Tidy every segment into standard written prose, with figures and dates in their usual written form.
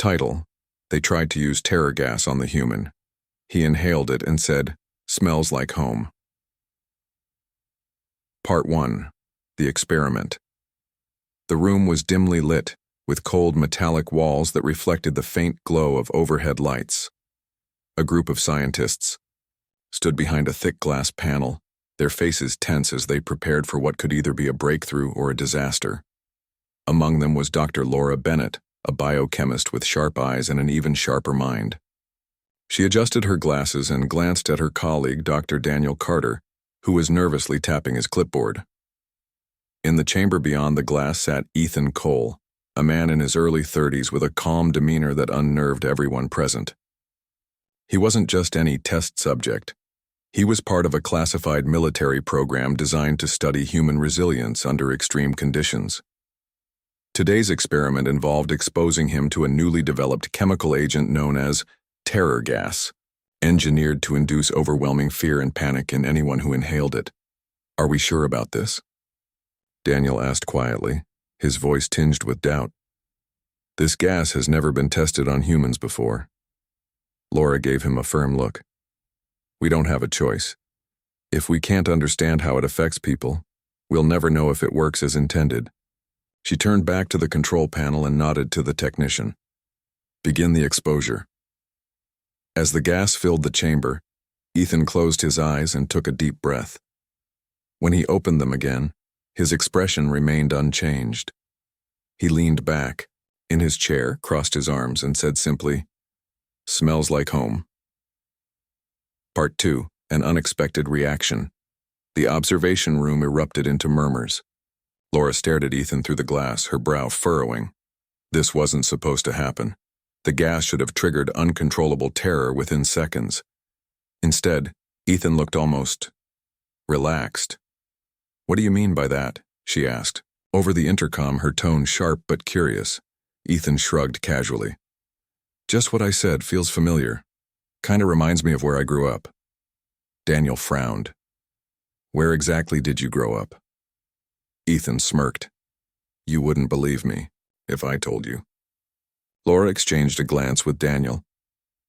Title: They tried to use terror gas on the human. He inhaled it and said, "Smells like home." Part 1. The Experiment. The room was dimly lit, with cold metallic walls that reflected the faint glow of overhead lights. A group of scientists stood behind a thick glass panel, their faces tense as they prepared for what could either be a breakthrough or a disaster. Among them was Dr. Laura Bennett, a biochemist with sharp eyes and an even sharper mind. She adjusted her glasses and glanced at her colleague, Dr. Daniel Carter, who was nervously tapping his clipboard. In the chamber beyond the glass sat Ethan Cole, a man in his early 30s with a calm demeanor that unnerved everyone present. He wasn't just any test subject. He was part of a classified military program designed to study human resilience under extreme conditions. Today's experiment involved exposing him to a newly developed chemical agent known as terror gas, engineered to induce overwhelming fear and panic in anyone who inhaled it. "Are we sure about this?" Daniel asked quietly, his voice tinged with doubt. "This gas has never been tested on humans before." Laura gave him a firm look. "We don't have a choice. If we can't understand how it affects people, we'll never know if it works as intended." She turned back to the control panel and nodded to the technician. "Begin the exposure." As the gas filled the chamber, Ethan closed his eyes and took a deep breath. When he opened them again, his expression remained unchanged. He leaned back in his chair, crossed his arms, and said simply, "Smells like home." Part 2. An Unexpected Reaction. The observation room erupted into murmurs. Laura stared at Ethan through the glass, her brow furrowing. This wasn't supposed to happen. The gas should have triggered uncontrollable terror within seconds. Instead, Ethan looked almost relaxed. "What do you mean by that?" she asked. Over the intercom, her tone sharp but curious. Ethan shrugged casually. "Just what I said, feels familiar. Kinda reminds me of where I grew up." Daniel frowned. "Where exactly did you grow up?" Ethan smirked. "You wouldn't believe me if I told you." Laura exchanged a glance with Daniel.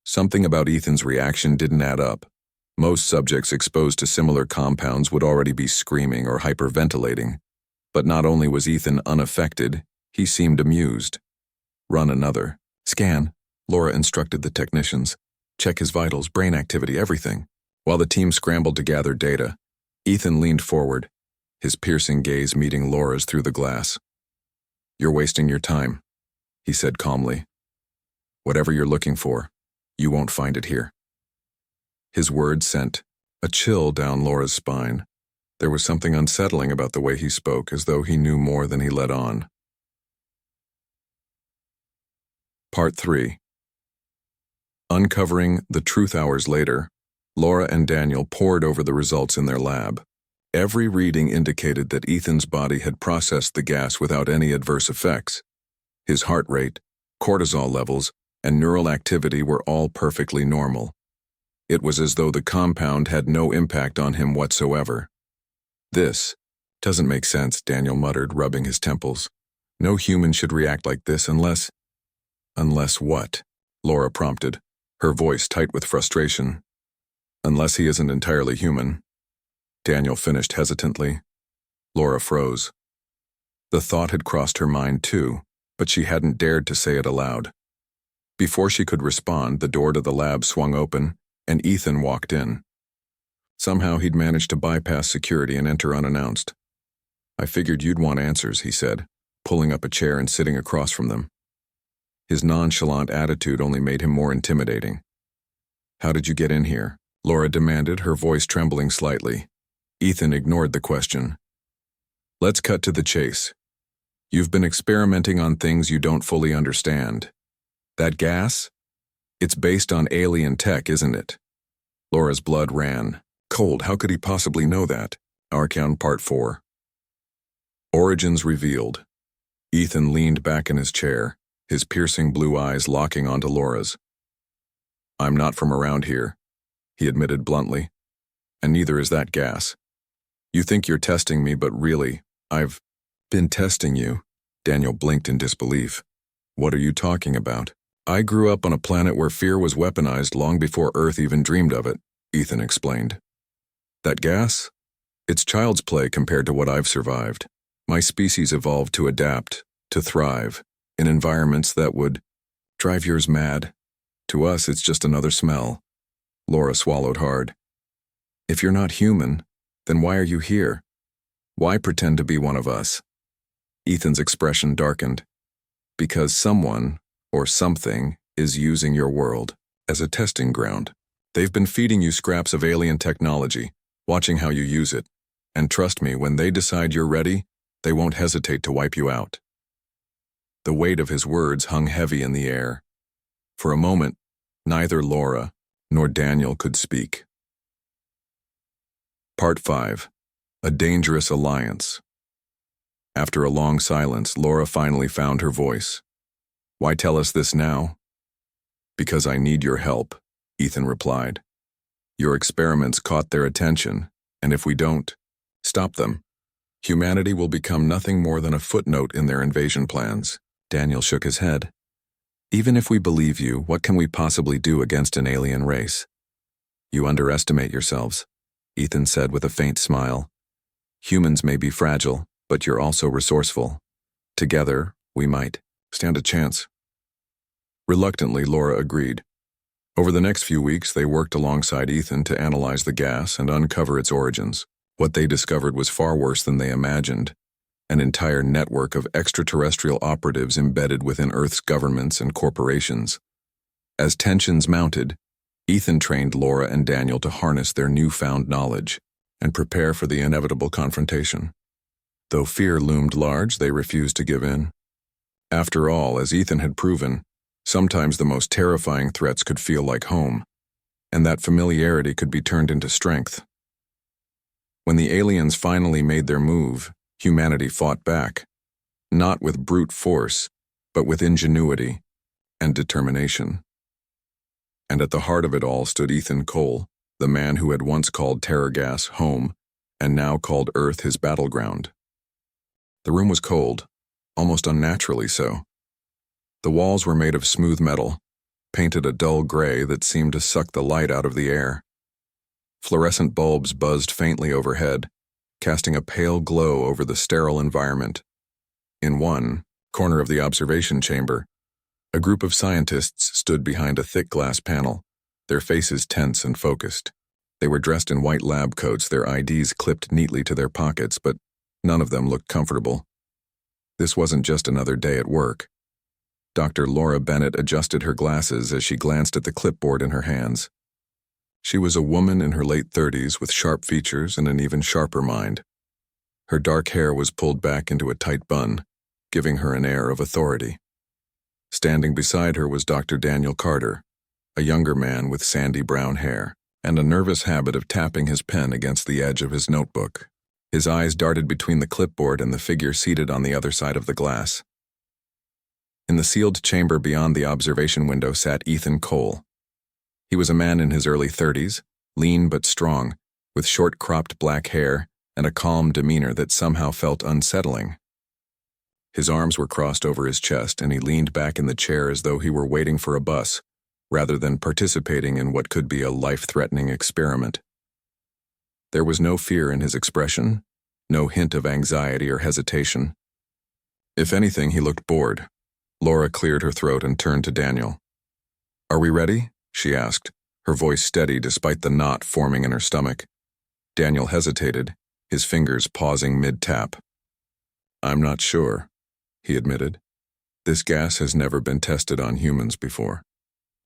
Something about Ethan's reaction didn't add up. Most subjects exposed to similar compounds would already be screaming or hyperventilating. But not only was Ethan unaffected, he seemed amused. "Run another scan," Laura instructed the technicians. "Check his vitals, brain activity, everything." While the team scrambled to gather data, Ethan leaned forward, his piercing gaze meeting Laura's through the glass. "You're wasting your time," he said calmly. "Whatever you're looking for, you won't find it here." His words sent a chill down Laura's spine. There was something unsettling about the way he spoke, as though he knew more than he let on. Part 3. Uncovering the truth hours later, Laura and Daniel pored over the results in their lab. Every reading indicated that Ethan's body had processed the gas without any adverse effects. His heart rate, cortisol levels, and neural activity were all perfectly normal. It was as though the compound had no impact on him whatsoever. "This doesn't make sense," Daniel muttered, rubbing his temples. "No human should react like this unless—" "Unless what?" Laura prompted, her voice tight with frustration. "Unless he isn't entirely human," Daniel finished hesitantly. Laura froze. The thought had crossed her mind too, but she hadn't dared to say it aloud. Before she could respond, the door to the lab swung open, and Ethan walked in. Somehow he'd managed to bypass security and enter unannounced. "I figured you'd want answers," he said, pulling up a chair and sitting across from them. His nonchalant attitude only made him more intimidating. "How did you get in here?" Laura demanded, her voice trembling slightly. Ethan ignored the question. "Let's cut to the chase. You've been experimenting on things you don't fully understand. That gas? It's based on alien tech, isn't it?" Laura's blood ran cold. How could he possibly know that? Archon Part 4. Origins revealed. Ethan leaned back in his chair, his piercing blue eyes locking onto Laura's. "I'm not from around here," he admitted bluntly, "and neither is that gas. You think you're testing me, but really, I've been testing you." Daniel blinked in disbelief. "What are you talking about?" I grew up on a planet where fear was weaponized long before Earth even dreamed of it, Ethan explained. That gas? It's child's play compared to what I've survived. My species evolved to adapt, to thrive, in environments that would drive yours mad. To us, it's just another smell. Laura swallowed hard. If you're not human, then why are you here? Why pretend to be one of us? Ethan's expression darkened. Because someone, or something, is using your world as a testing ground. They've been feeding you scraps of alien technology, watching how you use it. And trust me, when they decide you're ready, they won't hesitate to wipe you out. The weight of his words hung heavy in the air. For a moment, neither Laura nor Daniel could speak. Part 5. A Dangerous Alliance. After a long silence, Laura finally found her voice. Why tell us this now? Because I need your help, Ethan replied. Your experiments caught their attention, and if we don't stop them, humanity will become nothing more than a footnote in their invasion plans. Daniel shook his head. Even if we believe you, what can we possibly do against an alien race? You underestimate yourselves, Ethan said with a faint smile. Humans may be fragile, but you're also resourceful. Together, we might stand a chance. Reluctantly, Laura agreed. Over the next few weeks, they worked alongside Ethan to analyze the gas and uncover its origins. What they discovered was far worse than they imagined. An entire network of extraterrestrial operatives embedded within Earth's governments and corporations. As tensions mounted, Ethan trained Laura and Daniel to harness their newfound knowledge and prepare for the inevitable confrontation. Though fear loomed large, they refused to give in. After all, as Ethan had proven, sometimes the most terrifying threats could feel like home, and that familiarity could be turned into strength. When the aliens finally made their move, humanity fought back, not with brute force, but with ingenuity and determination. And at the heart of it all stood Ethan Cole, the man who had once called Terror Gas home and now called Earth his battleground. The room was cold, almost unnaturally so. The walls were made of smooth metal, painted a dull gray that seemed to suck the light out of the air. Fluorescent bulbs buzzed faintly overhead, casting a pale glow over the sterile environment. In one corner of the observation chamber, a group of scientists stood behind a thick glass panel, their faces tense and focused. They were dressed in white lab coats, their IDs clipped neatly to their pockets, but none of them looked comfortable. This wasn't just another day at work. Dr. Laura Bennett adjusted her glasses as she glanced at the clipboard in her hands. She was a woman in her late 30s with sharp features and an even sharper mind. Her dark hair was pulled back into a tight bun, giving her an air of authority. Standing beside her was Dr. Daniel Carter, a younger man with sandy brown hair and a nervous habit of tapping his pen against the edge of his notebook. His eyes darted between the clipboard and the figure seated on the other side of the glass. In the sealed chamber beyond the observation window sat Ethan Cole. He was a man in his early 30s, lean but strong, with short-cropped black hair and a calm demeanor that somehow felt unsettling. His arms were crossed over his chest, and he leaned back in the chair as though he were waiting for a bus, rather than participating in what could be a life-threatening experiment. There was no fear in his expression, no hint of anxiety or hesitation. If anything, he looked bored. Laura cleared her throat and turned to Daniel. "Are we ready?" she asked, her voice steady despite the knot forming in her stomach. Daniel hesitated, his fingers pausing mid-tap. "I'm not sure," he admitted. "This gas has never been tested on humans before.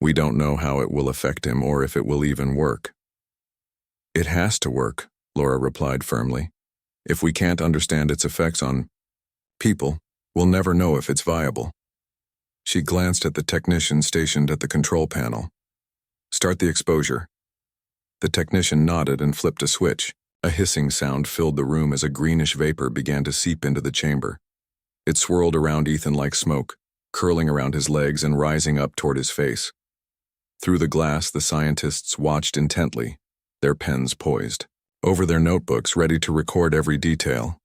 We don't know how it will affect him or if it will even work." "It has to work," Laura replied firmly. "If we can't understand its effects on people, we'll never know if it's viable." She glanced at the technician stationed at the control panel. "Start the exposure." The technician nodded and flipped a switch. A hissing sound filled the room as a greenish vapor began to seep into the chamber. It swirled around Ethan like smoke, curling around his legs and rising up toward his face. Through the glass, the scientists watched intently, their pens poised, over their notebooks ready to record every detail.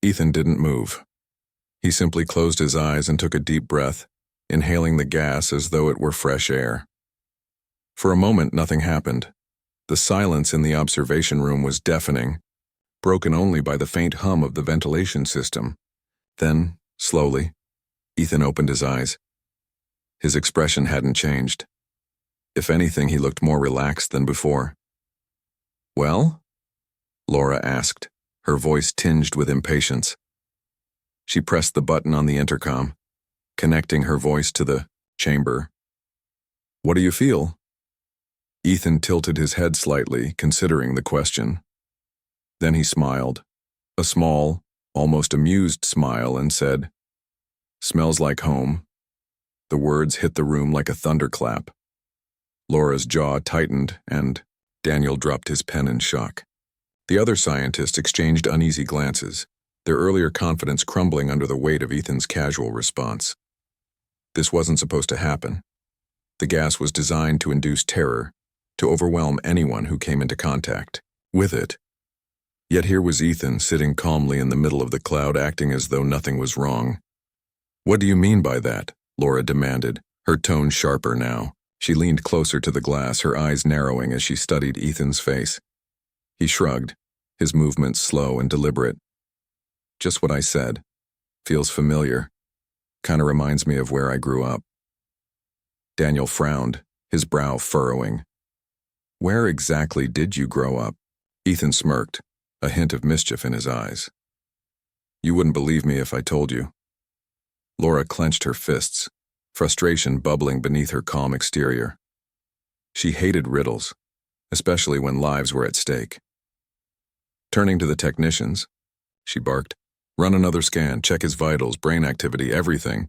Ethan didn't move. He simply closed his eyes and took a deep breath, inhaling the gas as though it were fresh air. For a moment, nothing happened. The silence in the observation room was deafening, broken only by the faint hum of the ventilation system. Then, slowly, Ethan opened his eyes. His expression hadn't changed. If anything, he looked more relaxed than before. "Well?" Laura asked, her voice tinged with impatience. She pressed the button on the intercom, connecting her voice to the chamber. "What do you feel?" Ethan tilted his head slightly, considering the question. Then he smiled, a small, almost amused smile, and said, "Smells like home." The words hit the room like a thunderclap. Laura's jaw tightened, and Daniel dropped his pen in shock. The other scientists exchanged uneasy glances, their earlier confidence crumbling under the weight of Ethan's casual response. This wasn't supposed to happen. The gas was designed to induce terror, to overwhelm anyone who came into contact with it. Yet here was Ethan sitting calmly in the middle of the cloud, acting as though nothing was wrong. "What do you mean by that?" Laura demanded, her tone sharper now. She leaned closer to the glass, her eyes narrowing as she studied Ethan's face. He shrugged, his movements slow and deliberate. "Just what I said. Feels familiar. Kinda reminds me of where I grew up." Daniel frowned, his brow furrowing. "Where exactly did you grow up?" Ethan smirked, a hint of mischief in his eyes. "You wouldn't believe me if I told you." Laura clenched her fists, frustration bubbling beneath her calm exterior. She hated riddles, especially when lives were at stake. Turning to the technicians, she barked, "Run another scan, check his vitals, brain activity, everything.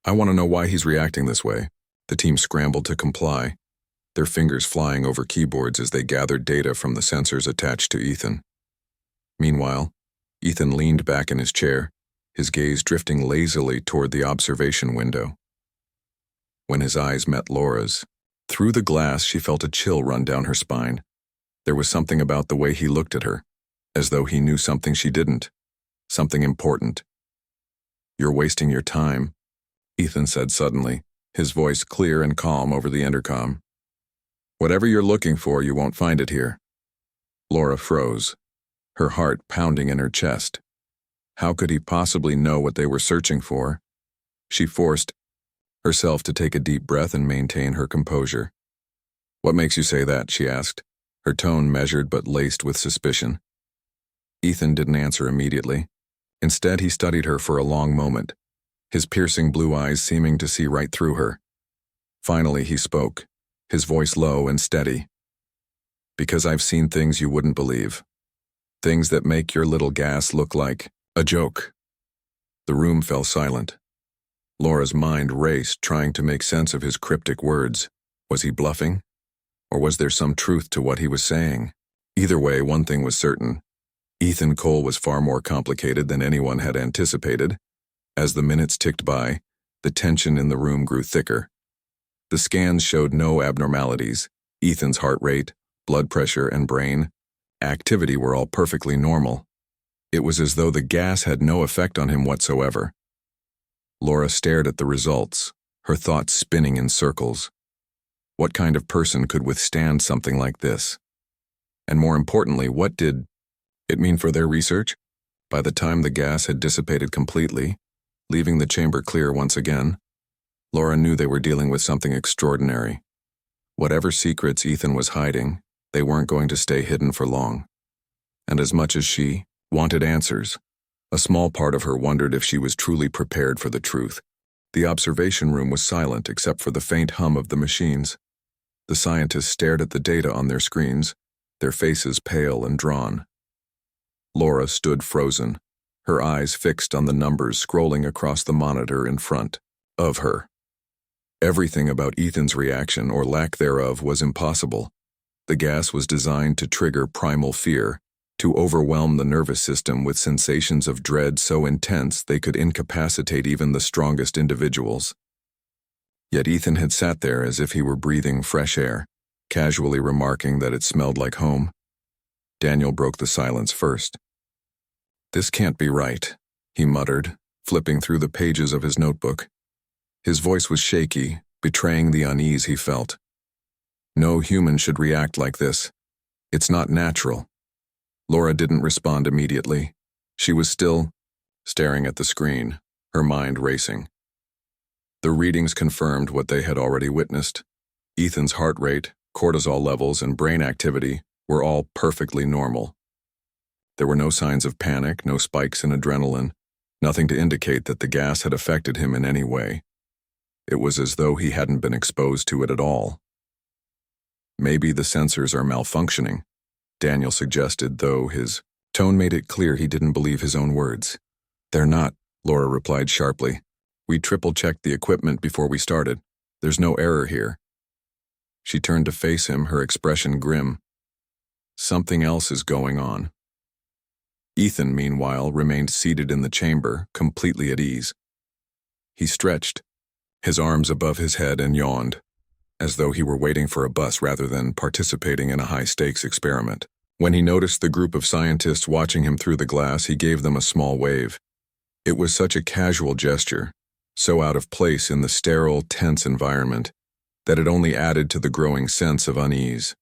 I want to know why he's reacting this way." The team scrambled to comply, their fingers flying over keyboards as they gathered data from the sensors attached to Ethan. Meanwhile, Ethan leaned back in his chair, his gaze drifting lazily toward the observation window. When his eyes met Laura's, through the glass she felt a chill run down her spine. There was something about the way he looked at her, as though he knew something she didn't, something important. "You're wasting your time," Ethan said suddenly, his voice clear and calm over the intercom. "Whatever you're looking for, you won't find it here." Laura froze, her heart pounding in her chest. How could he possibly know what they were searching for? She forced herself to take a deep breath and maintain her composure. "What makes you say that?" she asked, her tone measured but laced with suspicion. Ethan didn't answer immediately. Instead, he studied her for a long moment, his piercing blue eyes seeming to see right through her. Finally, he spoke, his voice low and steady. "Because I've seen things you wouldn't believe. Things that make your little gas look like a joke." The room fell silent. Laura's mind raced, trying to make sense of his cryptic words. Was he bluffing? Or was there some truth to what he was saying? Either way, one thing was certain. Ethan Cole was far more complicated than anyone had anticipated. As the minutes ticked by, the tension in the room grew thicker. The scans showed no abnormalities. Ethan's heart rate, blood pressure, and brain activity were all perfectly normal. It was as though the gas had no effect on him whatsoever. Laura stared at the results, her thoughts spinning in circles. What kind of person could withstand something like this? And more importantly, what did it mean for their research? By the time the gas had dissipated completely, leaving the chamber clear once again, Laura knew they were dealing with something extraordinary. Whatever secrets Ethan was hiding, they weren't going to stay hidden for long. And as much as she wanted answers, a small part of her wondered if she was truly prepared for the truth. The observation room was silent except for the faint hum of the machines. The scientists stared at the data on their screens, their faces pale and drawn. Laura stood frozen, her eyes fixed on the numbers scrolling across the monitor in front of her. Everything about Ethan's reaction or lack thereof was impossible. The gas was designed to trigger primal fear, to overwhelm the nervous system with sensations of dread so intense they could incapacitate even the strongest individuals. Yet Ethan had sat there as if he were breathing fresh air, casually remarking that it smelled like home. Daniel broke the silence first. "This can't be right," he muttered, flipping through the pages of his notebook. His voice was shaky, betraying the unease he felt. No human should react like this. It's not natural. Laura didn't respond immediately. She was still staring at the screen, her mind racing. The readings confirmed what they had already witnessed. Ethan's heart rate, cortisol levels, and brain activity were all perfectly normal. There were no signs of panic, no spikes in adrenaline, nothing to indicate that the gas had affected him in any way. It was as though he hadn't been exposed to it at all. Maybe the sensors are malfunctioning, Daniel suggested, though his tone made it clear he didn't believe his own words. They're not, Laura replied sharply. We triple-checked the equipment before we started. There's no error here. She turned to face him, her expression grim. Something else is going on. Ethan, meanwhile, remained seated in the chamber, completely at ease. He stretched, his arms above his head, and yawned, as though he were waiting for a bus rather than participating in a high-stakes experiment. When he noticed the group of scientists watching him through the glass, he gave them a small wave. It was such a casual gesture, so out of place in the sterile, tense environment, that it only added to the growing sense of unease.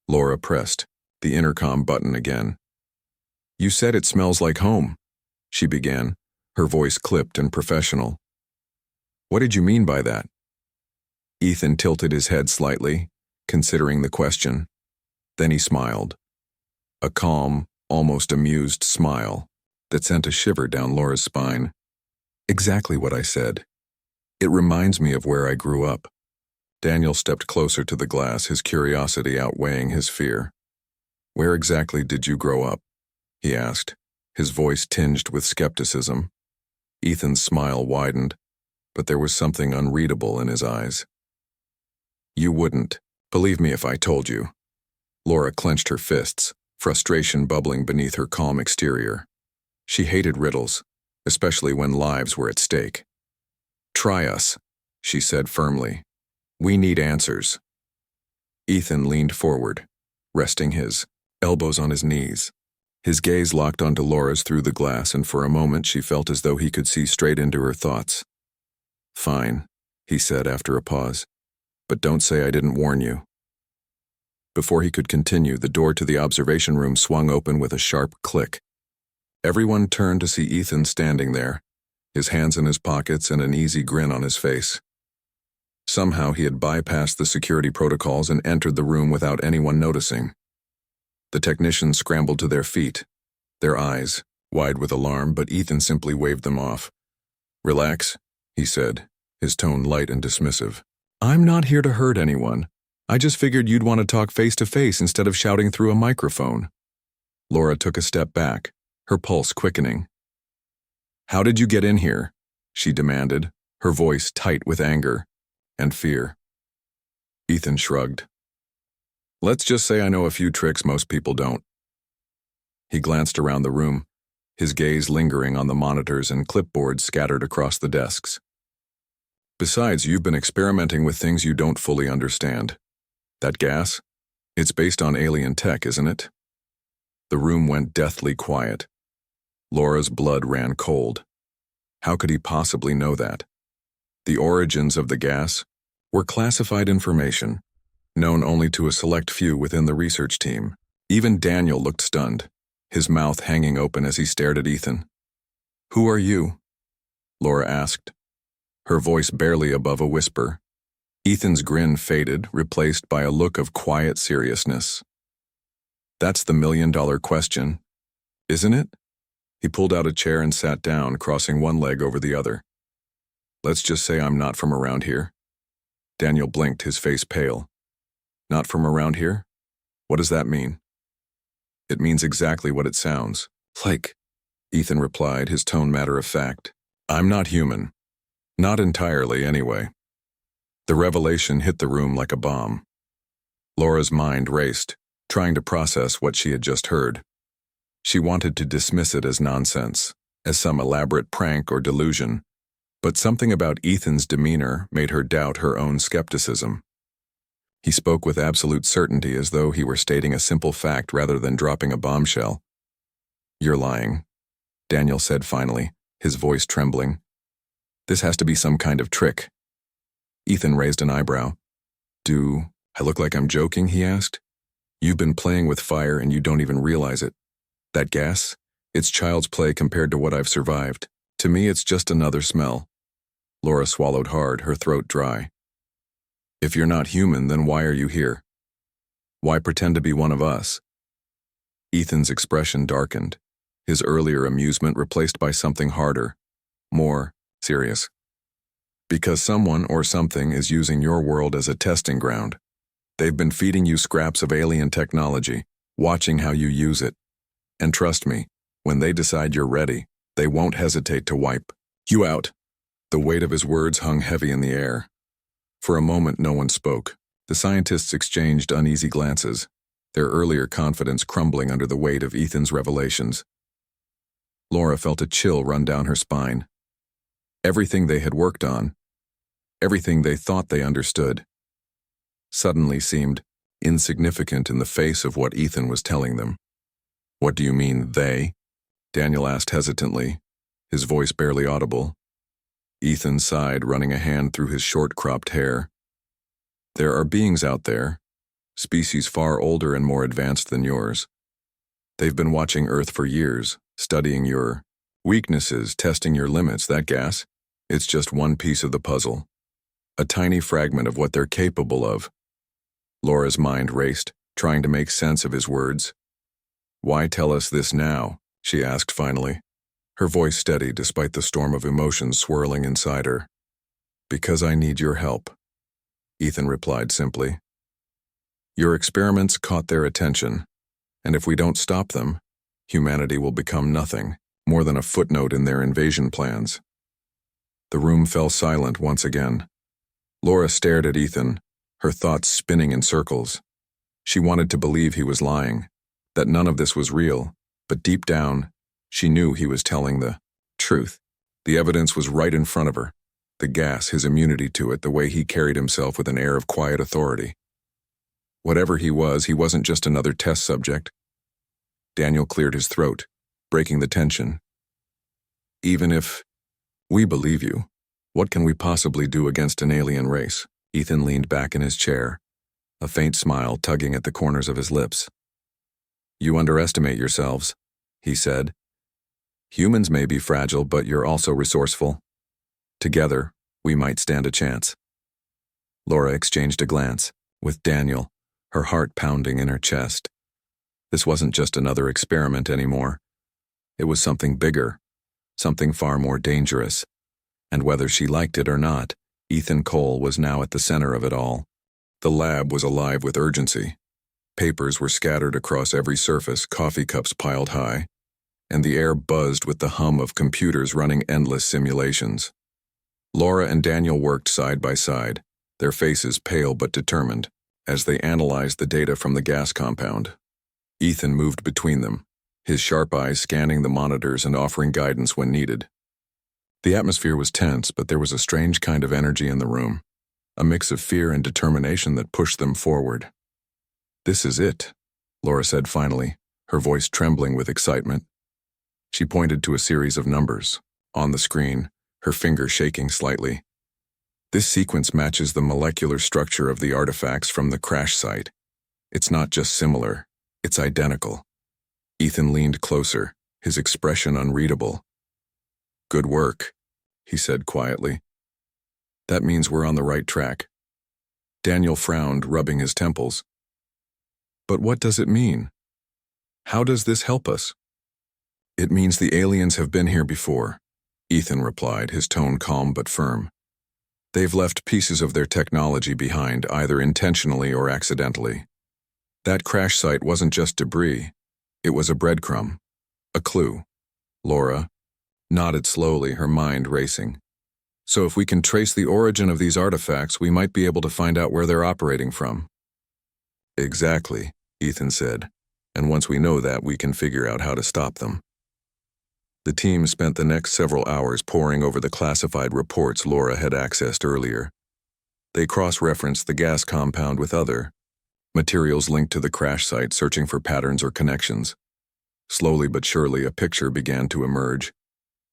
Laura pressed the intercom button again. You said it smells like home, she began, her voice clipped and professional. What did you mean by that? Ethan tilted his head slightly, considering the question. Then he smiled. A calm, almost amused smile that sent a shiver down Laura's spine. Exactly what I said. It reminds me of where I grew up. Daniel stepped closer to the glass, his curiosity outweighing his fear. Where exactly did you grow up? He asked, his voice tinged with skepticism. Ethan's smile widened, but there was something unreadable in his eyes. You wouldn't believe me if I told you. Laura clenched her fists, frustration bubbling beneath her calm exterior. She hated riddles, especially when lives were at stake. Try us, she said firmly. We need answers. Ethan leaned forward, resting his elbows on his knees. His gaze locked onto Laura's through the glass, and for a moment she felt as though he could see straight into her thoughts. Fine, he said after a pause, but don't say I didn't warn you. Before he could continue, the door to the observation room swung open with a sharp click. Everyone turned to see Ethan standing there, his hands in his pockets and an easy grin on his face. Somehow he had bypassed the security protocols and entered the room without anyone noticing. The technicians scrambled to their feet, their eyes wide with alarm, but Ethan simply waved them off. Relax, he said, his tone light and dismissive. I'm not here to hurt anyone. I just figured you'd want to talk face-to-face instead of shouting through a microphone. Laura took a step back, her pulse quickening. How did you get in here? She demanded, her voice tight with anger and fear. Ethan shrugged. Let's just say I know a few tricks most people don't. He glanced around the room, his gaze lingering on the monitors and clipboards scattered across the desks. Besides, you've been experimenting with things you don't fully understand. That gas? It's based on alien tech, isn't it? The room went deathly quiet. Laura's blood ran cold. How could he possibly know that? The origins of the gas were classified information, known only to a select few within the research team. Even Daniel looked stunned, his mouth hanging open as he stared at Ethan. Who are you? Laura asked, her voice barely above a whisper. Ethan's grin faded, replaced by a look of quiet seriousness. That's the million-dollar question, isn't it? He pulled out a chair and sat down, crossing one leg over the other. Let's just say I'm not from around here. Daniel blinked, his face pale. Not from around here? What does that mean? It means exactly what it sounds. Like, Ethan replied, his tone matter-of-fact. I'm not human. Not entirely, anyway. The revelation hit the room like a bomb. Laura's mind raced, trying to process what she had just heard. She wanted to dismiss it as nonsense, as some elaborate prank or delusion, but something about Ethan's demeanor made her doubt her own skepticism. He spoke with absolute certainty, as though he were stating a simple fact rather than dropping a bombshell. You're lying, Daniel said finally, his voice trembling. This has to be some kind of trick. Ethan raised an eyebrow. Do I look like I'm joking, he asked. You've been playing with fire and you don't even realize it. That gas? It's child's play compared to what I've survived. To me, it's just another smell. Laura swallowed hard, her throat dry. If you're not human, then why are you here? Why pretend to be one of us? Ethan's expression darkened, his earlier amusement replaced by something harder, more serious. Because someone or something is using your world as a testing ground. They've been feeding you scraps of alien technology, watching how you use it. And trust me, when they decide you're ready, they won't hesitate to wipe you out. The weight of his words hung heavy in the air. For a moment, no one spoke. The scientists exchanged uneasy glances, their earlier confidence crumbling under the weight of Ethan's revelations. Laura felt a chill run down her spine. Everything they had worked on, everything they thought they understood, suddenly seemed insignificant in the face of what Ethan was telling them. What do you mean, they? Daniel asked hesitantly, his voice barely audible. Ethan sighed, running a hand through his short-cropped hair. There are beings out there, species far older and more advanced than yours. They've been watching Earth for years, studying your weaknesses, testing your limits. That gas, it's just one piece of the puzzle. A tiny fragment of what they're capable of. Laura's mind raced, trying to make sense of his words. Why tell us this now? She asked finally, her voice steady despite the storm of emotions swirling inside her. Because I need your help, Ethan replied simply. Your experiments caught their attention, and if we don't stop them, humanity will become nothing, more than a footnote in their invasion plans. The room fell silent once again. Laura stared at Ethan, her thoughts spinning in circles. She wanted to believe he was lying, that none of this was real, but deep down, she knew he was telling the truth. The evidence was right in front of her. The gas, his immunity to it, the way he carried himself with an air of quiet authority. Whatever he wasn't just another test subject. Daniel cleared his throat, breaking the tension. Even if we believe you, what can we possibly do against an alien race? Ethan leaned back in his chair, a faint smile tugging at the corners of his lips. You underestimate yourselves, he said. Humans may be fragile, but you're also resourceful. Together, we might stand a chance. Laura exchanged a glance with Daniel, her heart pounding in her chest. This wasn't just another experiment anymore. It was something bigger, something far more dangerous. And whether she liked it or not, Ethan Cole was now at the center of it all. The lab was alive with urgency. Papers were scattered across every surface, coffee cups piled high, and the air buzzed with the hum of computers running endless simulations. Laura and Daniel worked side by side, their faces pale but determined, as they analyzed the data from the gas compound. Ethan moved between them, his sharp eyes scanning the monitors and offering guidance when needed. The atmosphere was tense, but there was a strange kind of energy in the room, a mix of fear and determination that pushed them forward. This is it, Laura said finally, her voice trembling with excitement. She pointed to a series of numbers on the screen, her finger shaking slightly. This sequence matches the molecular structure of the artifacts from the crash site. It's not just similar, it's identical. Ethan leaned closer, his expression unreadable. Good work, he said quietly. That means we're on the right track. Daniel frowned, rubbing his temples. But what does it mean? How does this help us? It means the aliens have been here before, Ethan replied, his tone calm but firm. They've left pieces of their technology behind, either intentionally or accidentally. That crash site wasn't just debris, it was a breadcrumb, a clue. Laura nodded slowly, her mind racing. So if we can trace the origin of these artifacts, we might be able to find out where they're operating from. Exactly, Ethan said, and once we know that, we can figure out how to stop them. The team spent the next several hours poring over the classified reports Laura had accessed earlier. They cross-referenced the gas compound with other materials linked to the crash site, searching for patterns or connections. Slowly but surely, a picture began to emerge,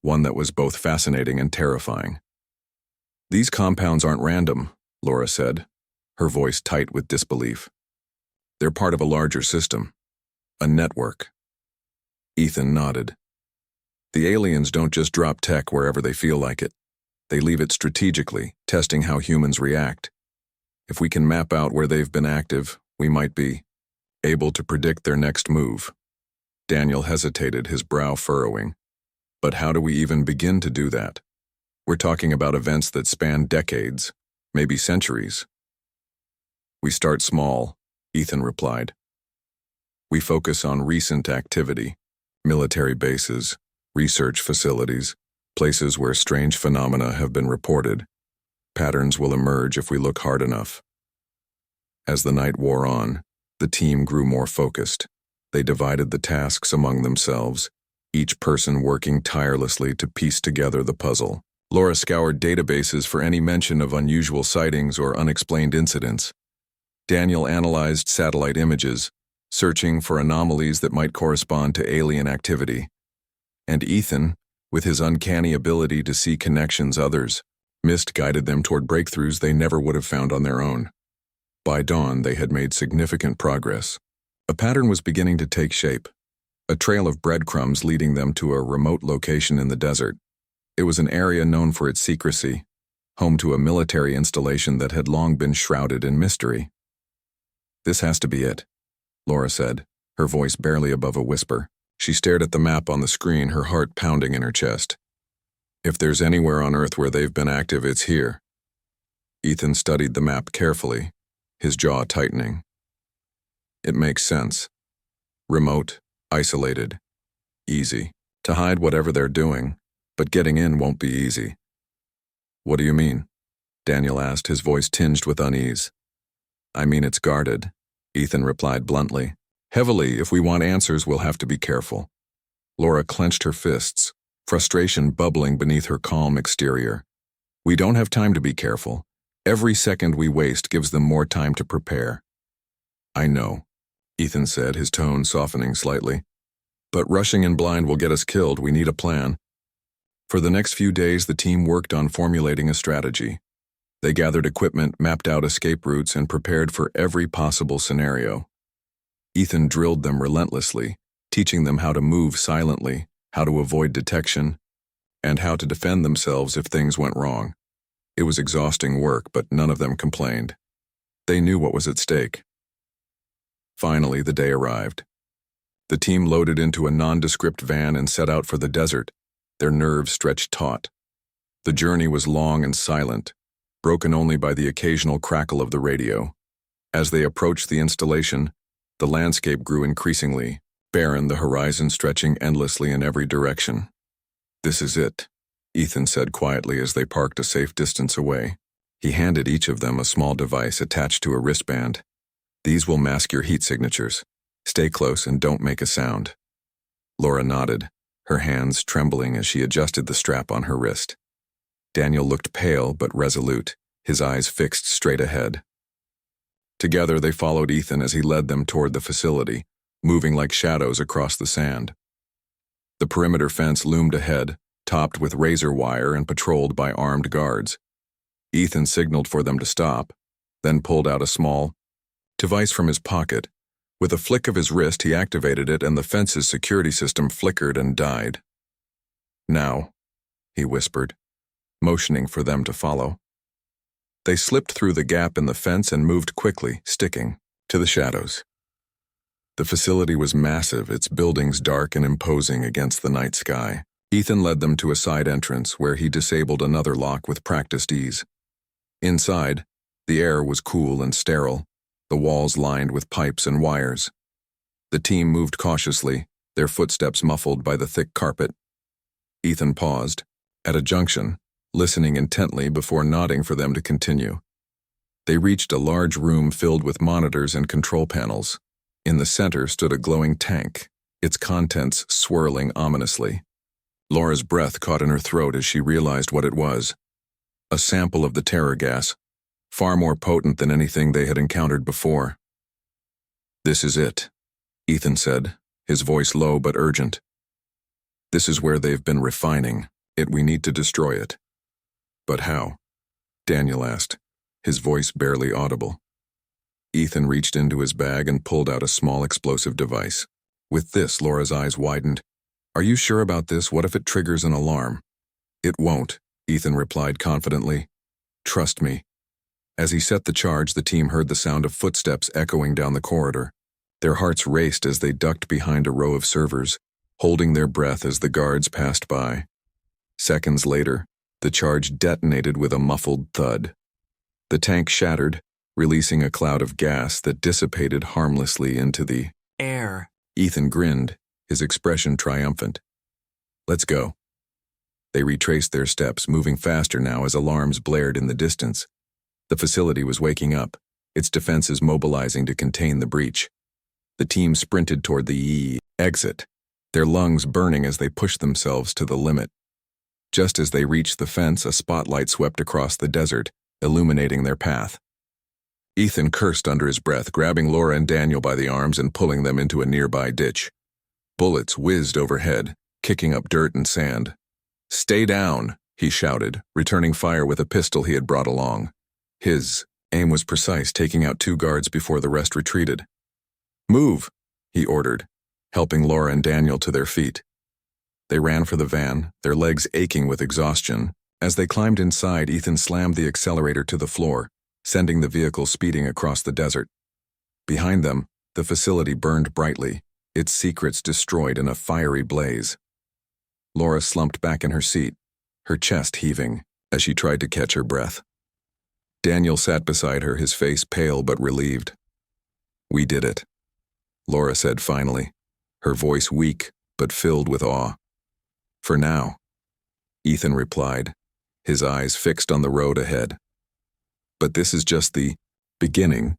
one that was both fascinating and terrifying. These compounds aren't random, Laura said, her voice tight with disbelief. They're part of a larger system, a network. Ethan nodded. The aliens don't just drop tech wherever they feel like it. They leave it strategically, testing how humans react. If we can map out where they've been active, we might be able to predict their next move. Daniel hesitated, his brow furrowing. But how do we even begin to do that? We're talking about events that span decades, maybe centuries. We start small, Ethan replied. We focus on recent activity, military bases, research facilities, places where strange phenomena have been reported. Patterns will emerge if we look hard enough. As the night wore on, the team grew more focused. They divided the tasks among themselves, each person working tirelessly to piece together the puzzle. Laura scoured databases for any mention of unusual sightings or unexplained incidents. Daniel analyzed satellite images, searching for anomalies that might correspond to alien activity. And Ethan, with his uncanny ability to see connections others missed, guided them toward breakthroughs they never would have found on their own. By dawn, they had made significant progress. A pattern was beginning to take shape, a trail of breadcrumbs leading them to a remote location in the desert. It was an area known for its secrecy, home to a military installation that had long been shrouded in mystery. This has to be it, Laura said, her voice barely above a whisper. She stared at the map on the screen, her heart pounding in her chest. If there's anywhere on Earth where they've been active, it's here. Ethan studied the map carefully, his jaw tightening. It makes sense. Remote, isolated, easy to hide whatever they're doing, but getting in won't be easy. What do you mean? Daniel asked, his voice tinged with unease. I mean it's guarded, Ethan replied bluntly. Heavily, if we want answers, we'll have to be careful. Laura clenched her fists, frustration bubbling beneath her calm exterior. We don't have time to be careful. Every second we waste gives them more time to prepare. I know, Ethan said, his tone softening slightly. But rushing in blind will get us killed. We need a plan. For the next few days, the team worked on formulating a strategy. They gathered equipment, mapped out escape routes, and prepared for every possible scenario. Ethan drilled them relentlessly, teaching them how to move silently, how to avoid detection, and how to defend themselves if things went wrong. It was exhausting work, but none of them complained. They knew what was at stake. Finally, the day arrived. The team loaded into a nondescript van and set out for the desert, their nerves stretched taut. The journey was long and silent, broken only by the occasional crackle of the radio. As they approached the installation, the landscape grew increasingly barren, the horizon stretching endlessly in every direction. This is it, Ethan said quietly as they parked a safe distance away. He handed each of them a small device attached to a wristband. These will mask your heat signatures. Stay close and don't make a sound. Laura nodded, her hands trembling as she adjusted the strap on her wrist. Daniel looked pale but resolute, his eyes fixed straight ahead. Together they followed Ethan as he led them toward the facility, moving like shadows across the sand. The perimeter fence loomed ahead, topped with razor wire and patrolled by armed guards. Ethan signaled for them to stop, then pulled out a small device from his pocket. With a flick of his wrist, he activated it, and the fence's security system flickered and died. Now, he whispered, motioning for them to follow. They slipped through the gap in the fence and moved quickly, sticking to the shadows. The facility was massive, its buildings dark and imposing against the night sky. Ethan led them to a side entrance where he disabled another lock with practiced ease. Inside, the air was cool and sterile, the walls lined with pipes and wires. The team moved cautiously, their footsteps muffled by the thick carpet. Ethan paused, at a junction, listening intently before nodding for them to continue. They reached a large room filled with monitors and control panels. In the center stood a glowing tank, its contents swirling ominously. Laura's breath caught in her throat as she realized what it was. A sample of the terror gas, far more potent than anything they had encountered before. This is it, Ethan said, his voice low but urgent. This is where they've been refining it. We need to destroy it. But how? Daniel asked, his voice barely audible. Ethan reached into his bag and pulled out a small explosive device. With this, Laura's eyes widened. Are you sure about this? What if it triggers an alarm? It won't, Ethan replied confidently. Trust me. As he set the charge, the team heard the sound of footsteps echoing down the corridor. Their hearts raced as they ducked behind a row of servers, holding their breath as the guards passed by. Seconds later, the charge detonated with a muffled thud. The tank shattered, releasing a cloud of gas that dissipated harmlessly into the air. Ethan grinned, his expression triumphant. Let's go. They retraced their steps, moving faster now as alarms blared in the distance. The facility was waking up, its defenses mobilizing to contain the breach. The team sprinted toward the exit, their lungs burning as they pushed themselves to the limit. Just as they reached the fence, a spotlight swept across the desert, illuminating their path. Ethan cursed under his breath, grabbing Laura and Daniel by the arms and pulling them into a nearby ditch. Bullets whizzed overhead, kicking up dirt and sand. Stay down, he shouted, returning fire with a pistol he had brought along. His aim was precise, taking out 2 guards before the rest retreated. Move, he ordered, helping Laura and Daniel to their feet. They ran for the van, their legs aching with exhaustion. As they climbed inside, Ethan slammed the accelerator to the floor, sending the vehicle speeding across the desert. Behind them, the facility burned brightly, its secrets destroyed in a fiery blaze. Laura slumped back in her seat, her chest heaving, as she tried to catch her breath. Daniel sat beside her, his face pale but relieved. We did it, Laura said finally, her voice weak but filled with awe. For now, Ethan replied, his eyes fixed on the road ahead. But this is just the beginning.